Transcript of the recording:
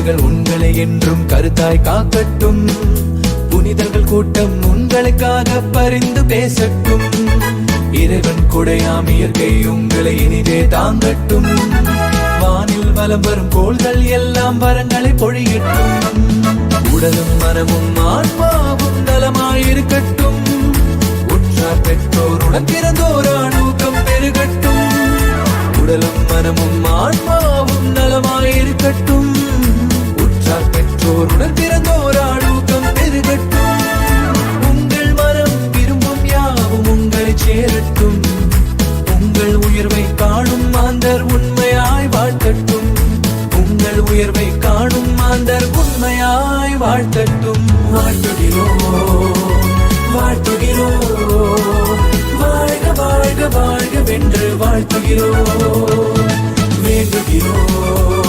புனிதர்கள் உங்களை என்றும் கருத்தாய் காக்கட்டும். புனிதர்கள் கூட்டம் உங்களுக்காக பரிந்து பேசட்டும். இறைவன் கொடையாம் இயற்கை உங்களை இனிதே தாங்கட்டும். வானில் வலம் வரும் கோள்கள் எல்லாம் வரங்களை பொழியட்டும். உடலும் மனமும் ஆன்மாவும் நலமாயிருக்கட்டும். உற்றார் பெற்றோருடன் பிறந்தோரான் ஊக்கம் பெருகட்டும். உடலும் மனமும் ஆன்மாவும் நலமாயிருக்கட்டும். உற்றார் பெற்றோருடன் பிறந்தோரான் ஊக்கம் பெருகட்டும். உங்கள் மனம் விரும்பும் யாவும் உங்களை சேரட்டும். உங்கள் உயர்வை காணும் மாந்தர் உண்மையாய் வாழ்த்தட்டும். உங்கள் உயர்வை காணும் மாந்தர் உண்மையாய் வாழ்த்தட்டும். வாழ்த்துகிறோம் வாழ்த்துகிறோம். வாழ்க வாழ்க வாழ்க வென்று வாழ்த்துகிறோம். வேண்டுகிறோம்